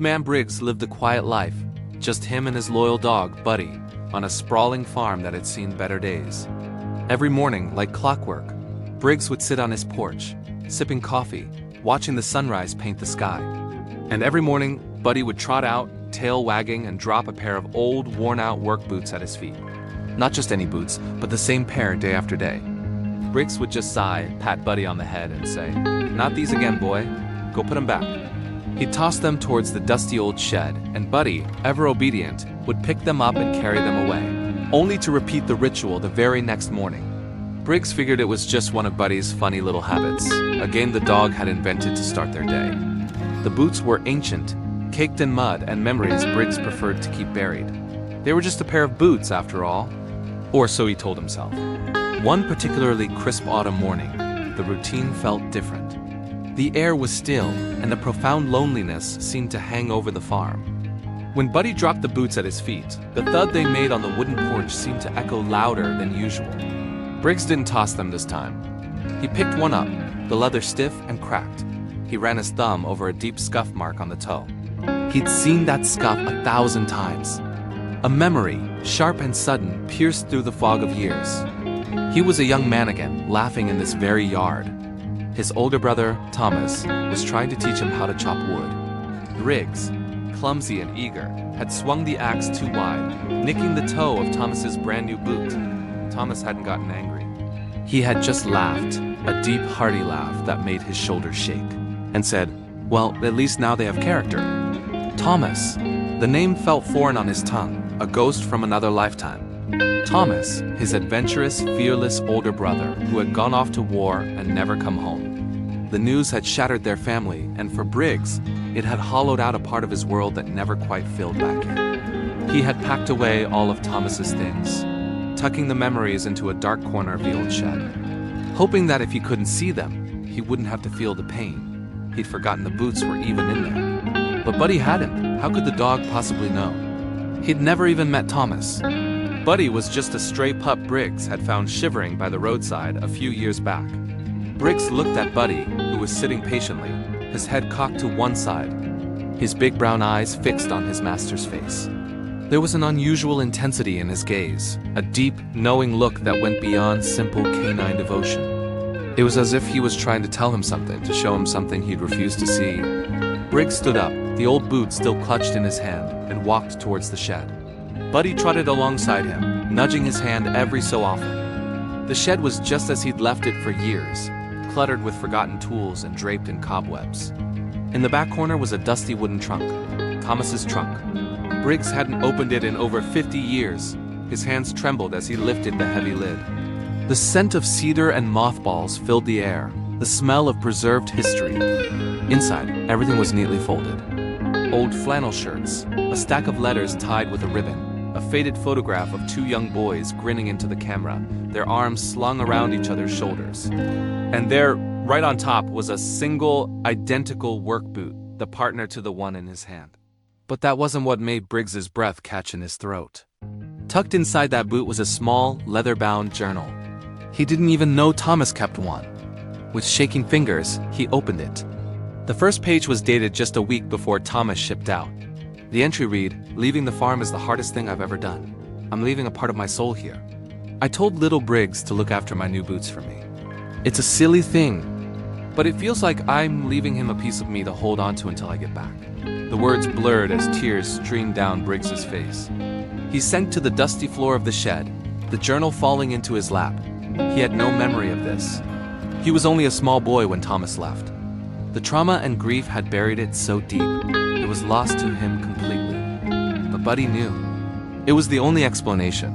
man Briggs lived a quiet life, just him and his loyal dog, Buddy, on a sprawling farm that had seen better days. Every morning, like clockwork, Briggs would sit on his porch, sipping coffee, watching the sunrise paint the sky. And every morning, Buddy would trot out, tail wagging, and drop a pair of old, worn-out work boots at his feet. Not just any boots, but the same pair day after day. Briggs would just sigh, pat Buddy on the head, and say, "Not these again, boy. Go put them back." He'd toss them towards the dusty old shed, and Buddy, ever obedient, would pick them up and carry them away, only to repeat the ritual the very next morning. Briggs figured it was just one of Buddy's funny little habits, a game the dog had invented to start their day. The boots were ancient, caked in mud and memories Briggs preferred to keep buried. They were just a pair of boots, after all. Or so he told himself. One particularly crisp autumn morning, the routine felt different. The air was still, and a profound loneliness seemed to hang over the farm. When Buddy dropped the boots at his feet, the thud they made on the wooden porch seemed to echo louder than usual. Briggs didn't toss them this time. He picked one up, the leather stiff and cracked. He ran his thumb over a deep scuff mark on the toe. He'd seen that scuff 1,000 times. A memory, sharp and sudden, pierced through the fog of years. He was a young man again, laughing in this very yard. His older brother, Thomas, was trying to teach him how to chop wood. Briggs, clumsy and eager, had swung the axe too wide, nicking the toe of Thomas's brand new boot. Thomas hadn't gotten angry. He had just laughed, a deep, hearty laugh that made his shoulders shake, and said, "Well, at least now they have character." Thomas. The name felt foreign on his tongue, a ghost from another lifetime. Thomas, his adventurous, fearless older brother who had gone off to war and never come home. The news had shattered their family, and for Briggs, it had hollowed out a part of his world that never quite filled back in. He had packed away all of Thomas's things, tucking the memories into a dark corner of the old shed, hoping that if he couldn't see them, he wouldn't have to feel the pain. He'd forgotten the boots were even in there. But Buddy hadn't. How could the dog possibly know? He'd never even met Thomas. Buddy was just a stray pup Briggs had found shivering by the roadside a few years back. Briggs looked at Buddy, who was sitting patiently, his head cocked to one side, his big brown eyes fixed on his master's face. There was an unusual intensity in his gaze, a deep, knowing look that went beyond simple canine devotion. It was as if he was trying to tell him something, to show him something he'd refused to see. Briggs stood up, the old boot still clutched in his hand, and walked towards the shed. Buddy trotted alongside him, nudging his hand every so often. The shed was just as he'd left it for years, cluttered with forgotten tools and draped in cobwebs. In the back corner was a dusty wooden trunk, Thomas's trunk. Briggs hadn't opened it in over 50 years. His hands trembled as he lifted the heavy lid. The scent of cedar and mothballs filled the air, the smell of preserved history. Inside, everything was neatly folded. Old flannel shirts, a stack of letters tied with a ribbon, a faded photograph of two young boys grinning into the camera, their arms slung around each other's shoulders. And there, right on top, was a single, identical work boot, the partner to the one in his hand. But that wasn't what made Briggs's breath catch in his throat. Tucked inside that boot was a small, leather-bound journal. He didn't even know Thomas kept one. With shaking fingers, he opened it. The first page was dated just a week before Thomas shipped out. The entry read, "Leaving the farm is the hardest thing I've ever done. I'm leaving a part of my soul here. I told little Briggs to look after my new boots for me. It's a silly thing, but it feels like I'm leaving him a piece of me to hold on to until I get back." The words blurred as tears streamed down Briggs's face. He sank to the dusty floor of the shed, the journal falling into his lap. He had no memory of this. He was only a small boy when Thomas left. The trauma and grief had buried it so deep, it was lost to him completely. But Buddy knew. It was the only explanation.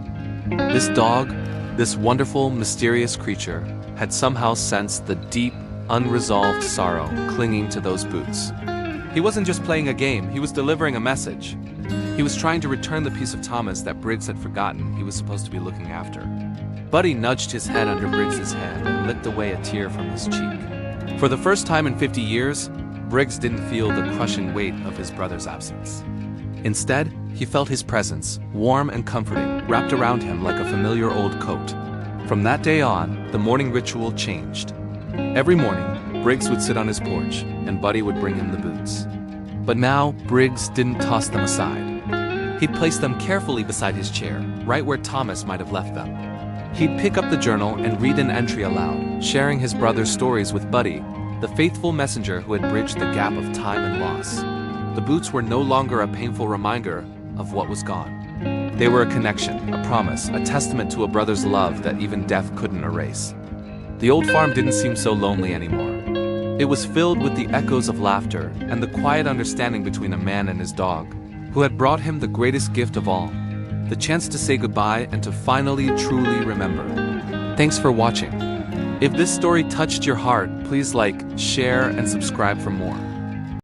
This dog, this wonderful, mysterious creature, had somehow sensed the deep, unresolved sorrow clinging to those boots. He wasn't just playing a game, he was delivering a message. He was trying to return the piece of Thomas that Briggs had forgotten he was supposed to be looking after. Buddy nudged his head under Briggs's hand and licked away a tear from his cheek. For the first time in 50 years, Briggs didn't feel the crushing weight of his brother's absence. Instead, he felt his presence, warm and comforting, wrapped around him like a familiar old coat. From that day on, the morning ritual changed. Every morning, Briggs would sit on his porch, and Buddy would bring him the boots. But now, Briggs didn't toss them aside. He'd place them carefully beside his chair, right where Thomas might have left them. He'd pick up the journal and read an entry aloud, sharing his brother's stories with Buddy, the faithful messenger who had bridged the gap of time and loss. The boots were no longer a painful reminder of what was gone. They were a connection, a promise, a testament to a brother's love that even death couldn't erase. The old farm didn't seem so lonely anymore. It was filled with the echoes of laughter and the quiet understanding between a man and his dog, who had brought him the greatest gift of all, the chance to say goodbye and to finally truly remember. Thanks for watching. If this story touched your heart, please like, share, and subscribe for more.